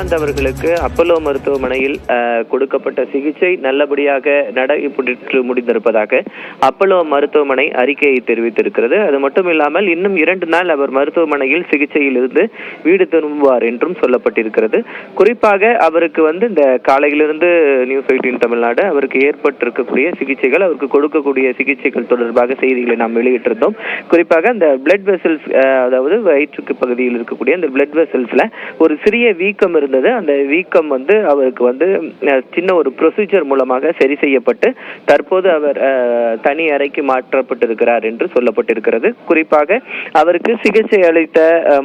ஸ்ரீகாந்த் அவர்களுக்கு அப்பல்லோ மருத்துவமனையில் கொடுக்கப்பட்ட சிகிச்சை நல்லபடியாக நடைபெற்று முடிந்திருப்பதாக அப்பல்லோ மருத்துவமனை அறிக்கையை தெரிவித்திருக்கிறது. அது மட்டும் இல்லாமல் இன்னும் 2 நாள் அவர் மருத்துவமனையில் சிகிச்சையில் இருந்து வீடு திரும்புவார் என்றும் சொல்லப்பட்டிருக்கிறது. குறிப்பாக அவருக்கு இந்த காலையிலிருந்து நியூஸ் 18 தமிழ்நாடு அவருக்கு ஏற்பட்டிருக்கக்கூடிய சிகிச்சைகள், அவருக்கு கொடுக்கக்கூடிய சிகிச்சைகள் தொடர்பாக செய்திகளை நாம் வெளியிட்டிருந்தோம். குறிப்பாக அந்த பிளட் வெசல்ஸ், அதாவது வயிற்றுக்கு பகுதியில் இருக்கக்கூடிய அந்த பிளட் வெசல்ஸ்ல ஒரு சிறிய வீக்கம் இருந்தது. அந்த வீக்கம் அவருக்கு சின்ன ஒரு ப்ரொசீஜர் மூலமாக சரி செய்யப்பட்டு தற்போது அவர் தனி அறைக்கு மாற்றப்பட்டிருக்கிறார் என்று சொல்லப்பட்டிருக்கிறது. குறிப்பாக அவருக்கு சிகிச்சை அளித்த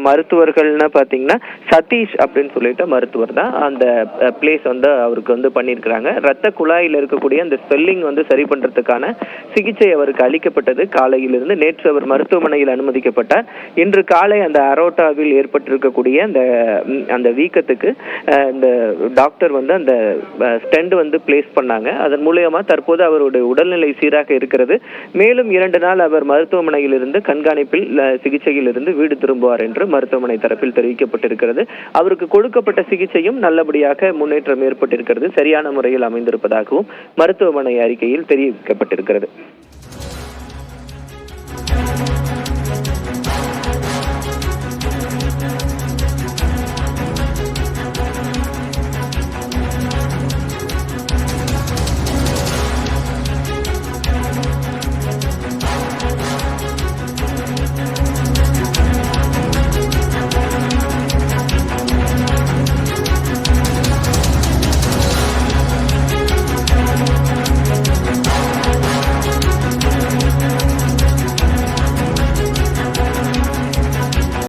மருத்துவர்கள்னு பார்த்தீங்கன்னா சதீஷ் அப்படின்னு சொல்லிட்டு மருத்துவர் தான் அந்த பிளேஸ் அவருக்கு பண்ணியிருக்கிறாங்க. ரத்த குழாயில் இருக்கக்கூடிய அந்த ஸ்வெல்லிங் சரி பண்றதுக்கான சிகிச்சை அவருக்கு அளிக்கப்பட்டது. காலையிலிருந்து நேற்று அவர் மருத்துவமனையில் அனுமதிக்கப்பட்டார். இன்று காலை அந்த அரோட்டாவில் ஏற்பட்டிருக்கக்கூடிய அந்த வீக்கத்துக்கு இந்த டாக்டர் அந்த ஸ்டெண்ட் பிளேஸ் பண்ணாங்க. அதன் மூலமா தற்போது அவருடைய உடல்நிலை சீராக இருக்கிறது. மேலும் 2 நாள் அவர் மருத்துவமனையில் இருந்து கண்காணிப்பில் சிகிச்சையில் இருந்து வீடு திரும்புவார் என்று மருத்துவமனை தரப்பில் தெரிவிக்கப்பட்டிருக்கிறது. அவருக்கு கொடுக்கப்பட்ட சிகிச்சையும் நல்லபடியாக முன்னேற்றம் ஏற்பட்டிருக்கிறது, சரியான முறையில் அமைந்திருப்பதாகவும் மருத்துவமனை அறிக்கையில் தெரிவிக்கப்பட்டிருக்கிறது.